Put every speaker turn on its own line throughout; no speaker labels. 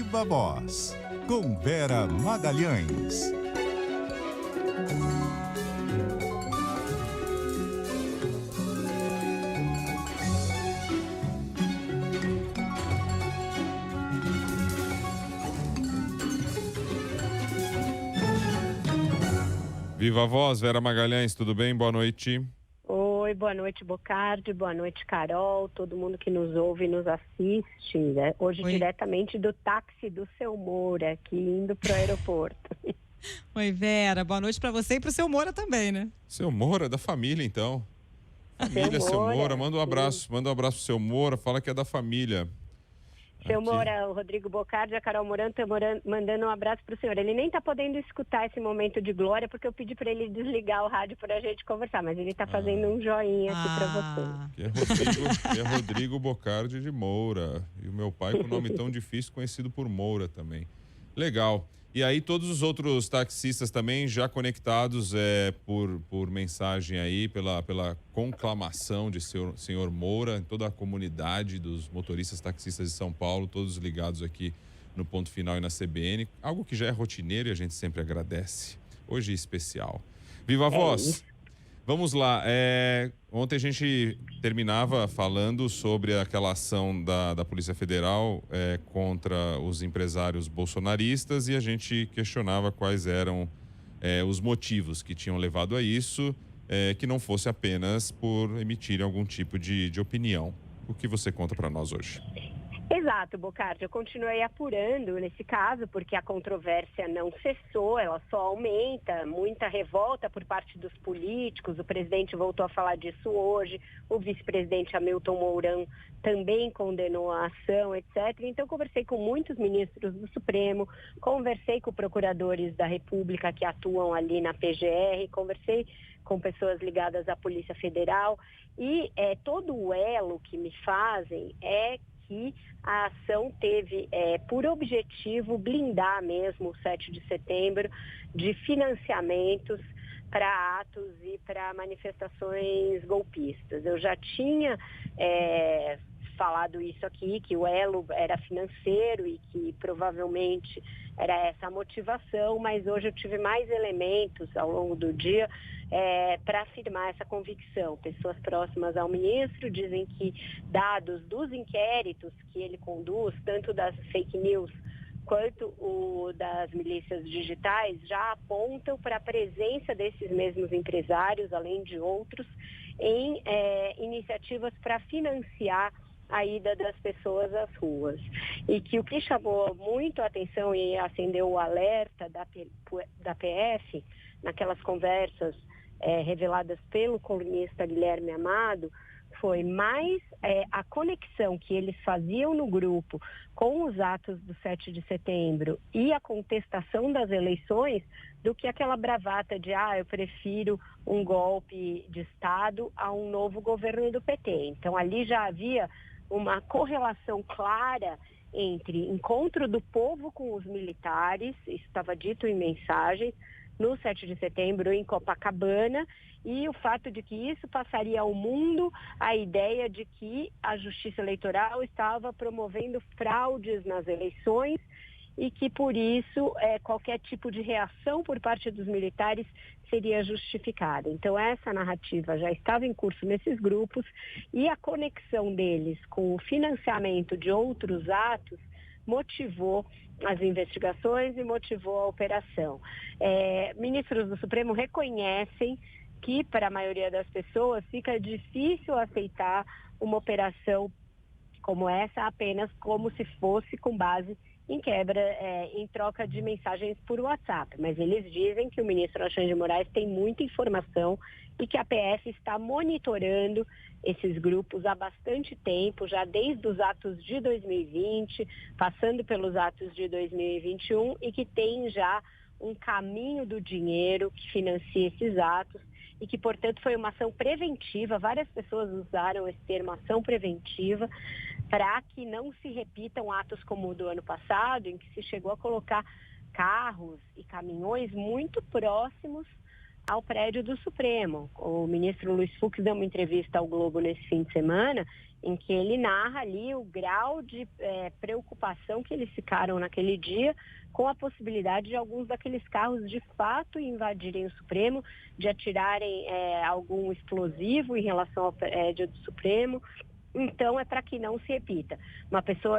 Viva Voz, com Vera Magalhães.
Viva Voz, Vera Magalhães, tudo bem? Boa noite.
Oi, boa noite, Bocardi, boa noite, Carol, todo mundo que nos ouve e nos assiste, né? Hoje diretamente do táxi do Seu Moura, aqui indo pro aeroporto.
Oi, Vera, boa noite para você e pro Seu Moura também, né?
Seu Moura, da família, então. Família Seu Moura, manda um abraço pro Seu Moura, fala que é da família.
Seu Moura, o Rodrigo Bocardi, a Carol Moran estão mandando um abraço pro senhor. Ele nem tá podendo escutar esse momento de glória, porque eu pedi para ele desligar o rádio pra gente conversar, mas ele tá fazendo um joinha aqui para você.
Que é Rodrigo Bocardi de Moura. E o meu pai com nome tão difícil, conhecido por Moura também. Legal. E aí todos os outros taxistas também já conectados por mensagem aí, pela conclamação de senhor Moura, toda a comunidade dos motoristas taxistas de São Paulo, todos ligados aqui no Ponto Final e na CBN, algo que já é rotineiro e a gente sempre agradece. Hoje é especial. Viva a Voz! Vamos lá, ontem a gente terminava falando sobre aquela ação da Polícia Federal contra os empresários bolsonaristas e a gente questionava quais eram os motivos que tinham levado a isso, que não fosse apenas por emitirem algum tipo de opinião. O que você conta para nós hoje?
Exato, Bocardi. Eu continuei apurando nesse caso, porque a controvérsia não cessou, ela só aumenta, muita revolta por parte dos políticos, o presidente voltou a falar disso hoje, o vice-presidente Hamilton Mourão também condenou a ação, etc. Então, conversei com muitos ministros do Supremo, conversei com procuradores da República que atuam ali na PGR, conversei com pessoas ligadas à Polícia Federal e todo o elo que me fazem é que a ação teve por objetivo blindar mesmo o 7 de setembro de financiamentos para atos e para manifestações golpistas. Eu já tinha falado isso aqui, que o elo era financeiro e que provavelmente era essa a motivação, mas hoje eu tive mais elementos ao longo do dia para afirmar essa convicção. Pessoas próximas ao ministro dizem que dados dos inquéritos que ele conduz, tanto das fake news quanto o das milícias digitais, já apontam para a presença desses mesmos empresários, além de outros, em iniciativas para financiar a ida das pessoas às ruas. E que o que chamou muito a atenção e acendeu o alerta da PF, naquelas conversas reveladas pelo colunista Guilherme Amado, foi mais a conexão que eles faziam no grupo com os atos do 7 de setembro e a contestação das eleições do que aquela bravata de eu prefiro um golpe de Estado a um novo governo do PT. Então ali já havia uma correlação clara entre encontro do povo com os militares, isso estava dito em mensagens, no 7 de setembro em Copacabana, e o fato de que isso passaria ao mundo a ideia de que a Justiça Eleitoral estava promovendo fraudes nas eleições e que, por isso, qualquer tipo de reação por parte dos militares seria justificada. Então, essa narrativa já estava em curso nesses grupos e a conexão deles com o financiamento de outros atos motivou as investigações e motivou a operação. Ministros do Supremo reconhecem que, para a maioria das pessoas, fica difícil aceitar uma operação como essa apenas como se fosse com base em em troca de mensagens por WhatsApp. Mas eles dizem que o ministro Alexandre de Moraes tem muita informação e que a PF está monitorando esses grupos há bastante tempo, já desde os atos de 2020, passando pelos atos de 2021, e que tem já um caminho do dinheiro que financia esses atos e que, portanto, foi uma ação preventiva. Várias pessoas usaram esse termo, ação preventiva, para que não se repitam atos como o do ano passado, em que se chegou a colocar carros e caminhões muito próximos ao prédio do Supremo. O ministro Luiz Fux deu uma entrevista ao Globo nesse fim de semana, em que ele narra ali o grau de preocupação que eles ficaram naquele dia com a possibilidade de alguns daqueles carros de fato invadirem o Supremo, de atirarem algum explosivo em relação ao prédio do Supremo. Então, é para que não se repita.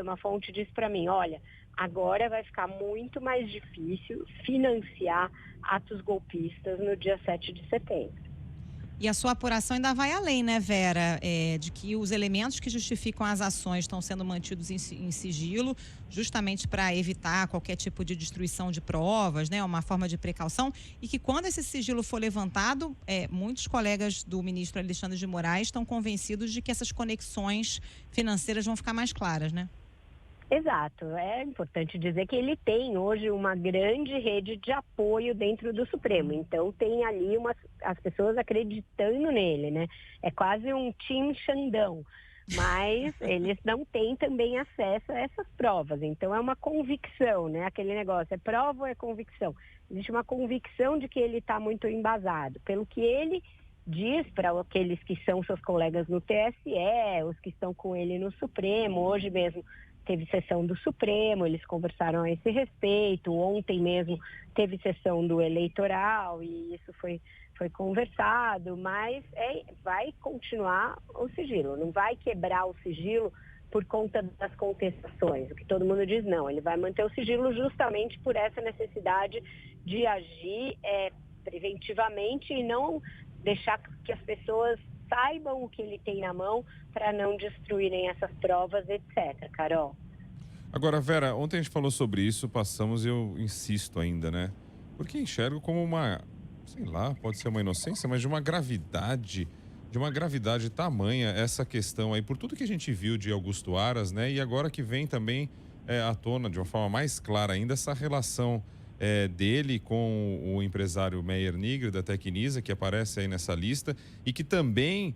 Uma fonte disse para mim, olha, agora vai ficar muito mais difícil financiar atos golpistas no dia 7 de setembro.
E a sua apuração ainda vai além, né, Vera? De que os elementos que justificam as ações estão sendo mantidos em sigilo, justamente para evitar qualquer tipo de destruição de provas, né? Uma forma de precaução. E que quando esse sigilo for levantado, muitos colegas do ministro Alexandre de Moraes estão convencidos de que essas conexões financeiras vão ficar mais claras, né?
Exato. É importante dizer que ele tem hoje uma grande rede de apoio dentro do Supremo. Então, tem ali as pessoas acreditando nele, né? É quase um Tim Xandão. Mas eles não têm também acesso a essas provas. Então, é uma convicção, né? Aquele negócio, é prova ou é convicção? Existe uma convicção de que ele está muito embasado. Pelo que ele diz para aqueles que são seus colegas no TSE, os que estão com ele no Supremo, hoje mesmo teve sessão do Supremo, eles conversaram a esse respeito. Ontem mesmo teve sessão do eleitoral e isso foi conversado, mas vai continuar o sigilo, não vai quebrar o sigilo por conta das contestações. O que todo mundo diz, não, ele vai manter o sigilo justamente por essa necessidade de agir preventivamente e não deixar que as pessoas saibam o que ele tem na mão para não destruírem essas provas, etc. Carol.
Agora, Vera, ontem a gente falou sobre isso, passamos e eu insisto ainda, né? Porque enxergo como uma, sei lá, pode ser uma inocência, mas de uma gravidade tamanha essa questão aí, por tudo que a gente viu de Augusto Aras, né? E agora que vem também à tona, de uma forma mais clara ainda, essa relação dele com o empresário Meyer Nigre, da Tecnisa, que aparece aí nessa lista, e que também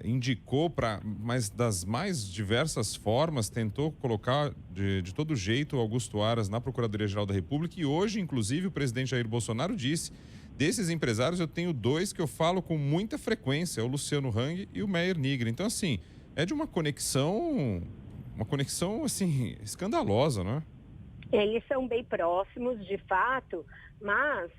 indicou, mas das mais diversas formas, tentou colocar de todo jeito Augusto Aras na Procuradoria-Geral da República. E hoje, inclusive, o presidente Jair Bolsonaro disse, desses empresários eu tenho dois que eu falo com muita frequência, o Luciano Hang e o Meyer Nigre. Então, assim, é de uma conexão assim, escandalosa, não é?
Eles são bem próximos, de fato, mas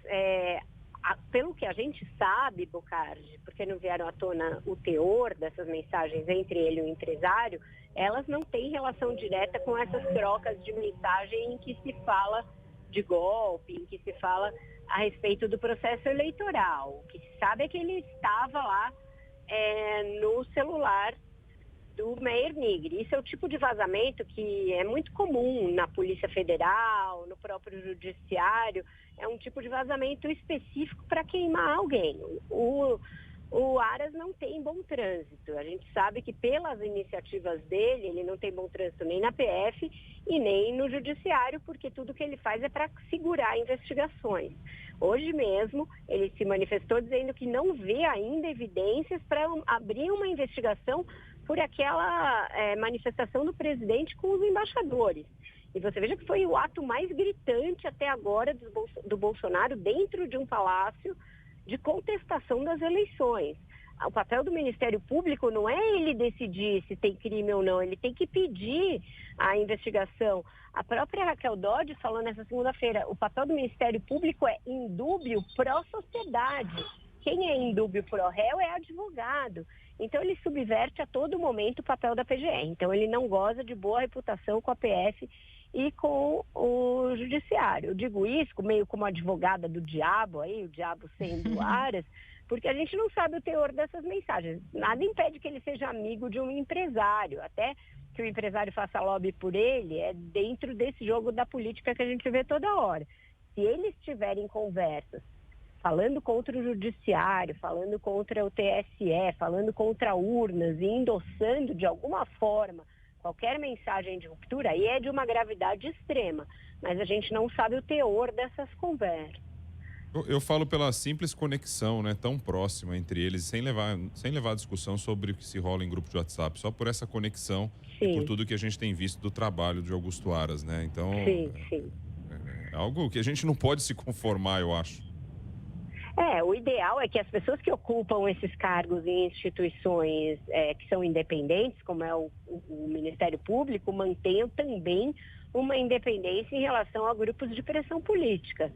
pelo que a gente sabe, Bocardi, porque não vieram à tona o teor dessas mensagens entre ele e o empresário, elas não têm relação direta com essas trocas de mensagem em que se fala de golpe, em que se fala a respeito do processo eleitoral. O que se sabe é que ele estava lá no celular do Meyer Nigre. Isso é o tipo de vazamento que é muito comum na Polícia Federal, no próprio Judiciário. É um tipo de vazamento específico para queimar alguém. O Aras não tem bom trânsito. A gente sabe que pelas iniciativas dele, ele não tem bom trânsito nem na PF e nem no Judiciário, porque tudo que ele faz é para segurar investigações. Hoje mesmo, ele se manifestou dizendo que não vê ainda evidências para abrir uma investigação por aquela manifestação do presidente com os embaixadores. E você veja que foi o ato mais gritante até agora do Bolsonaro dentro de um palácio de contestação das eleições. O papel do Ministério Público não é ele decidir se tem crime ou não, ele tem que pedir a investigação. A própria Raquel Dodge falou nessa segunda-feira, o papel do Ministério Público é indúbio pró-sociedade. Quem é indúbio pró-réu é advogado. Então, ele subverte a todo momento o papel da PGR. Então, ele não goza de boa reputação com a PF e com o Judiciário. Eu digo isso meio como advogada do diabo, aí, o diabo sendo Aras, porque a gente não sabe o teor dessas mensagens. Nada impede que ele seja amigo de um empresário, até que o empresário faça lobby por ele, é dentro desse jogo da política que a gente vê toda hora. Se eles tiverem conversas falando contra o Judiciário, falando contra o TSE, falando contra urnas e endossando de alguma forma qualquer mensagem de ruptura, aí é de uma gravidade extrema, mas a gente não sabe o teor dessas conversas.
Eu falo pela simples conexão, né, tão próxima entre eles, sem levar a discussão sobre o que se rola em grupo de WhatsApp, só por essa conexão e por tudo que a gente tem visto do trabalho de Augusto Aras, né? Então,
sim.
É algo que a gente não pode se conformar, eu acho.
O ideal é que as pessoas que ocupam esses cargos em instituições que são independentes, como é o Ministério Público, mantenham também uma independência em relação a grupos de pressão política.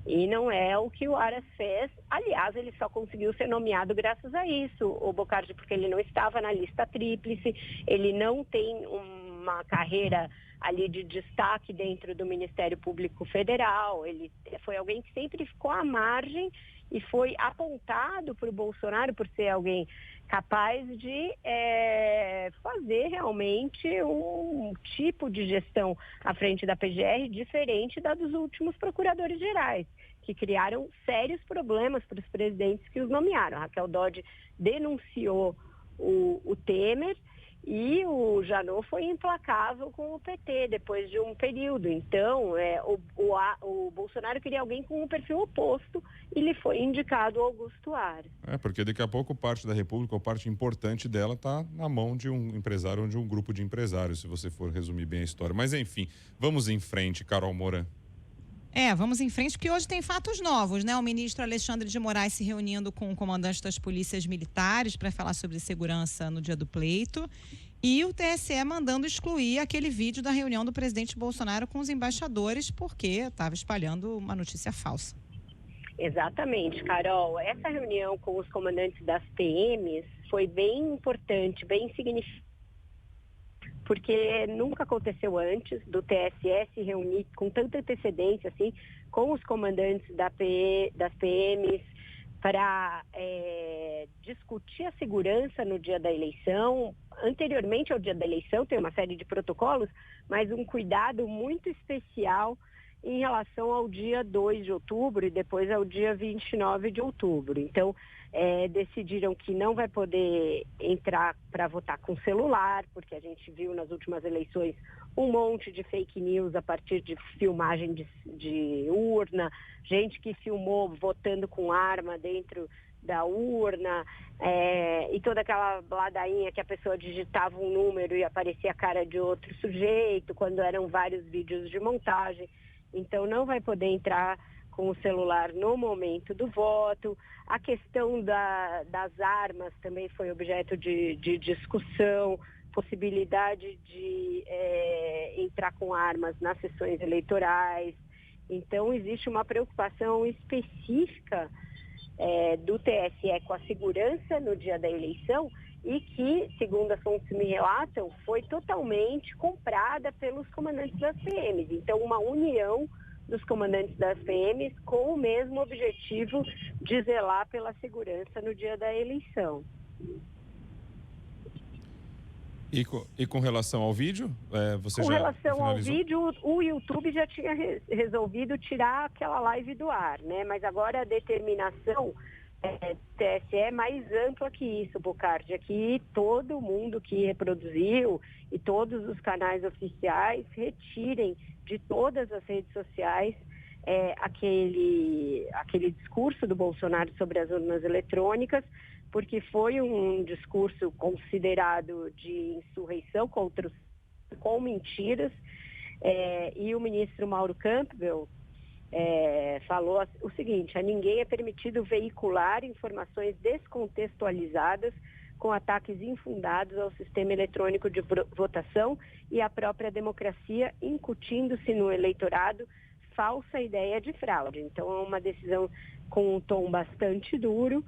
E não é o que o Aras fez. Aliás, ele só conseguiu ser nomeado graças a isso, o Bocardi, porque ele não estava na lista tríplice, ele não tem uma carreira ali de destaque dentro do Ministério Público Federal. Ele foi alguém que sempre ficou à margem e foi apontado por Bolsonaro por ser alguém capaz de fazer realmente um tipo de gestão à frente da PGR diferente da dos últimos procuradores gerais, que criaram sérios problemas para os presidentes que os nomearam. Raquel Dodge denunciou o Temer e o Janot foi implacável com o PT depois de um período. Então, o Bolsonaro queria alguém com um perfil oposto e lhe foi indicado o Augusto Aras.
Porque daqui a pouco parte da República, ou parte importante dela, está na mão de um empresário ou de um grupo de empresários, se você for resumir bem a história. Mas, enfim, vamos em frente, Carol Moura.
Vamos em frente, porque hoje tem fatos novos, né? O ministro Alexandre de Moraes se reunindo com o comandante das polícias militares para falar sobre segurança no dia do pleito, e o TSE mandando excluir aquele vídeo da reunião do presidente Bolsonaro com os embaixadores, porque estava espalhando uma notícia falsa.
Exatamente, Carol. Essa reunião com os comandantes das PMs foi bem importante, bem significativa, porque nunca aconteceu antes do TSE se reunir com tanta antecedência assim, com os comandantes das PMs para discutir a segurança no dia da eleição. Anteriormente ao dia da eleição tem uma série de protocolos, mas um cuidado muito especial em relação ao dia 2 de outubro e depois ao dia 29 de outubro. Então, decidiram que não vai poder entrar para votar com celular, porque a gente viu nas últimas eleições um monte de fake news a partir de filmagem de urna, gente que filmou votando com arma dentro da urna, e toda aquela ladainha que a pessoa digitava um número e aparecia a cara de outro sujeito, quando eram vários vídeos de montagem. Então, não vai poder entrar com o celular no momento do voto. A questão das armas também foi objeto de discussão, possibilidade de entrar com armas nas sessões eleitorais. Então, existe uma preocupação específica do TSE com a segurança no dia da eleição e que, segundo as fontes me relatam, foi totalmente comprada pelos comandantes das PMs. Então, uma união dos comandantes das PMs com o mesmo objetivo de zelar pela segurança no dia da eleição.
E com relação ao vídeo?
Com relação ao vídeo, o YouTube já tinha resolvido tirar aquela live do ar, né? Mas agora a determinação do TSE é mais ampla que isso, Bocardi. Aqui todo mundo que reproduziu e todos os canais oficiais retirem de todas as redes sociais aquele discurso do Bolsonaro sobre as urnas eletrônicas, porque foi um discurso considerado de insurreição com mentiras, e o ministro Mauro Campbell falou o seguinte: a ninguém é permitido veicular informações descontextualizadas com ataques infundados ao sistema eletrônico de votação e à própria democracia, incutindo-se no eleitorado falsa ideia de fraude. Então, é uma decisão com um tom bastante duro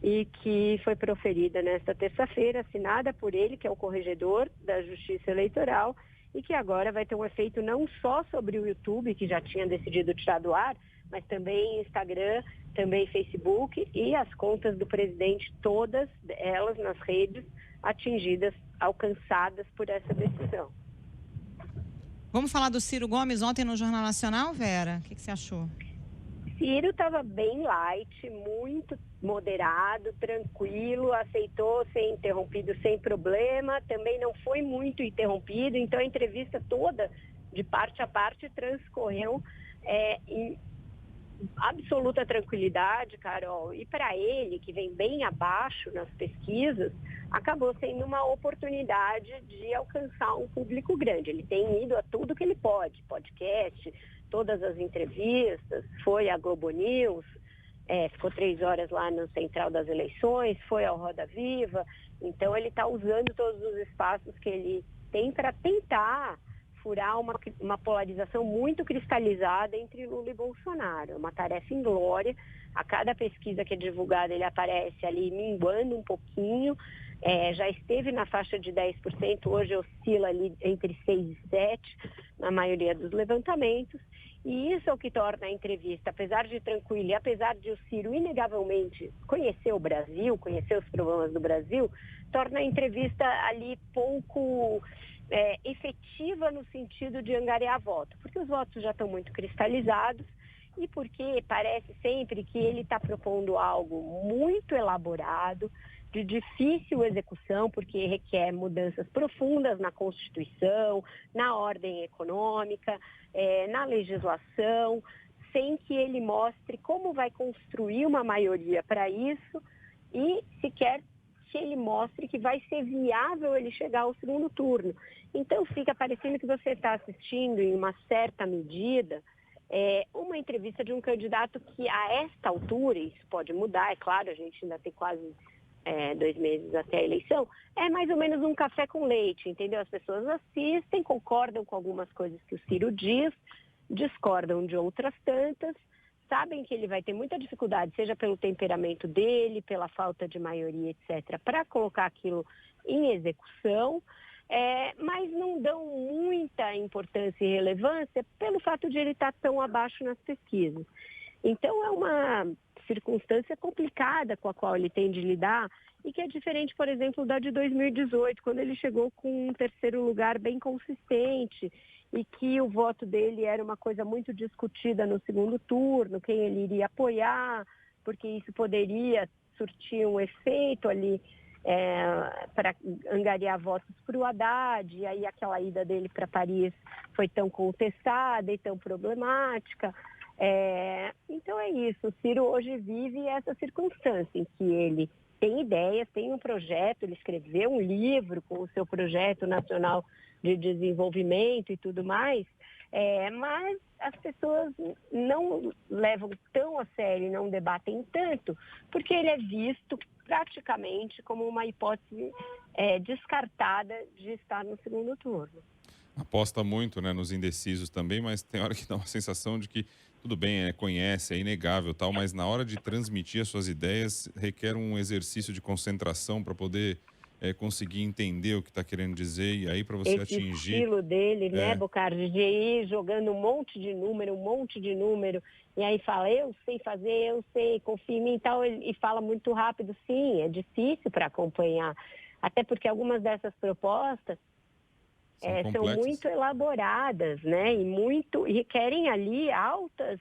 e que foi proferida nesta terça-feira, assinada por ele, que é o corregedor da Justiça Eleitoral, e que agora vai ter um efeito não só sobre o YouTube, que já tinha decidido tirar do ar, mas também Instagram, também Facebook e as contas do presidente, todas elas nas redes atingidas, alcançadas por essa decisão.
Vamos falar do Ciro Gomes ontem no Jornal Nacional, Vera? O que você achou?
Ciro estava bem light, muito moderado, tranquilo, aceitou ser interrompido sem problema, também não foi muito interrompido, então a entrevista toda, de parte a parte, transcorreu em absoluta tranquilidade, Carol. E para ele, que vem bem abaixo nas pesquisas, acabou sendo uma oportunidade de alcançar um público grande. Ele tem ido a tudo que ele pode, podcast, todas as entrevistas, foi a Globo News, ficou 3 horas lá no Central das Eleições, foi ao Roda Viva. Então, ele está usando todos os espaços que ele tem para tentar furar uma polarização muito cristalizada entre Lula e Bolsonaro. É uma tarefa inglória. A cada pesquisa que é divulgada, ele aparece ali minguando um pouquinho. Já esteve na faixa de 10%, hoje oscila ali entre 6% e 7% na maioria dos levantamentos. E isso é o que torna a entrevista, apesar de tranquila e apesar de o Ciro inegavelmente conhecer o Brasil, conhecer os problemas do Brasil, torna a entrevista ali pouco efetiva no sentido de angariar voto, porque os votos já estão muito cristalizados e porque parece sempre que ele está propondo algo muito elaborado, de difícil execução, porque requer mudanças profundas na Constituição, na ordem econômica, na legislação, sem que ele mostre como vai construir uma maioria para isso e sequer que ele mostre que vai ser viável ele chegar ao segundo turno. Então fica parecendo que você está assistindo, em uma certa medida, uma entrevista de um candidato que a esta altura, isso pode mudar, é claro, a gente ainda tem quase 2 meses até a eleição, é mais ou menos um café com leite, entendeu? As pessoas assistem, concordam com algumas coisas que o Ciro diz, discordam de outras tantas, sabem que ele vai ter muita dificuldade, seja pelo temperamento dele, pela falta de maioria, etc., para colocar aquilo em execução, mas não dão muita importância e relevância pelo fato de ele estar tão abaixo nas pesquisas. Então, é uma circunstância complicada com a qual ele tem de lidar e que é diferente, por exemplo, da de 2018, quando ele chegou com um terceiro lugar bem consistente e que o voto dele era uma coisa muito discutida no segundo turno, quem ele iria apoiar, porque isso poderia surtir um efeito ali para angariar votos para o Haddad, e aí aquela ida dele para Paris foi tão contestada e tão problemática. Então é isso, o Ciro hoje vive essa circunstância em que ele tem ideias, tem um projeto, ele escreveu um livro com o seu projeto nacional de desenvolvimento e tudo mais, mas as pessoas não levam tão a sério, não debatem tanto, porque ele é visto praticamente como uma hipótese descartada de estar no segundo turno.
Aposta muito, né, nos indecisos também, mas tem hora que dá uma sensação de que tudo bem, conhece, é inegável tal, mas na hora de transmitir as suas ideias requer um exercício de concentração para poder conseguir entender o que está querendo dizer e aí para você atingir.
Esse estilo dele, né, Bocardi, de ir jogando um monte de número, e aí fala, eu sei fazer, eu sei, confia em mim e tal, e fala muito rápido, sim, é difícil para acompanhar, até porque algumas dessas propostas são muito elaboradas, né? E requerem ali altas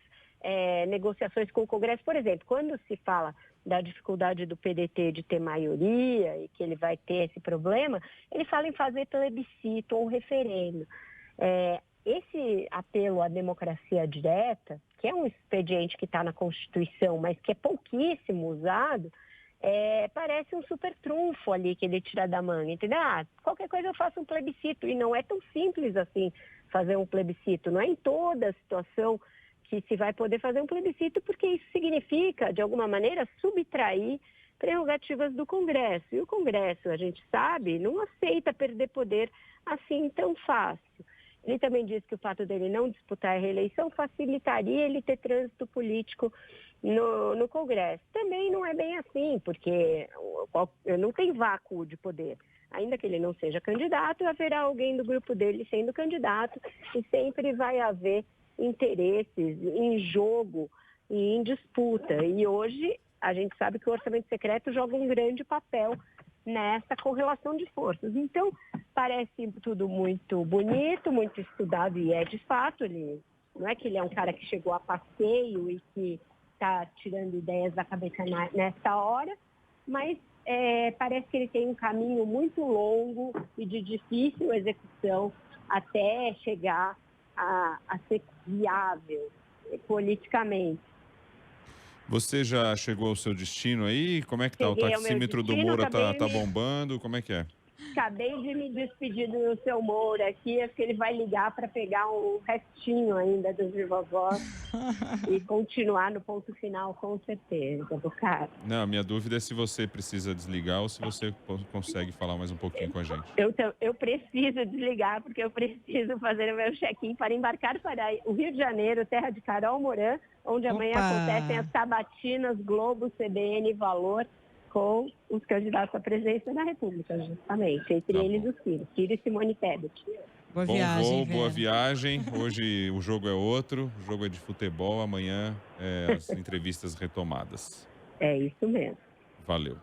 negociações com o Congresso. Por exemplo, quando se fala da dificuldade do PDT de ter maioria e que ele vai ter esse problema, ele fala em fazer plebiscito ou referendo. Esse apelo à democracia direta, que é um expediente que está na Constituição, mas que é pouquíssimo usado, parece um super trunfo ali que ele tira da manga, entendeu? Qualquer coisa eu faço um plebiscito, e não é tão simples assim fazer um plebiscito, não é em toda situação que se vai poder fazer um plebiscito, porque isso significa, de alguma maneira, subtrair prerrogativas do Congresso, e o Congresso, a gente sabe, não aceita perder poder assim tão fácil. Ele também diz que o fato dele não disputar a reeleição facilitaria ele ter trânsito político no Congresso. Também não é bem assim, porque não tem vácuo de poder. Ainda que ele não seja candidato, haverá alguém do grupo dele sendo candidato e sempre vai haver interesses em jogo e em disputa. E hoje a gente sabe que o orçamento secreto joga um grande papel nessa correlação de forças. Então, parece tudo muito bonito, muito estudado, e de fato, não é que ele é um cara que chegou a passeio e que está tirando ideias da cabeça nessa hora, mas parece que ele tem um caminho muito longo e de difícil execução até chegar a ser viável politicamente.
Você já chegou ao seu destino aí? Como é que tá? O
Cheguei ao meu
taxímetro do
destino,
Moura tá
acabei
bombando? Como é que é?
Acabei de me despedir do seu Moura aqui, acho que ele vai ligar para pegar um restinho ainda dos vovós e continuar no ponto final, com certeza, Bocardi.
Não, a minha dúvida é se você precisa desligar ou se você consegue falar mais um pouquinho com a gente.
Eu preciso desligar, porque eu preciso fazer o meu check-in para embarcar para o Rio de Janeiro, terra de Carol Moran, onde amanhã acontecem as sabatinas Globo, CBN e Valor, com os candidatos à presidência da República, justamente. Entre eles o Ciro e Simone Tebet.
Boa
Bom
viagem,
voo,
Vera.
boa viagem. Hoje o jogo é outro, o jogo é de futebol, amanhã as entrevistas retomadas.
É isso mesmo.
Valeu.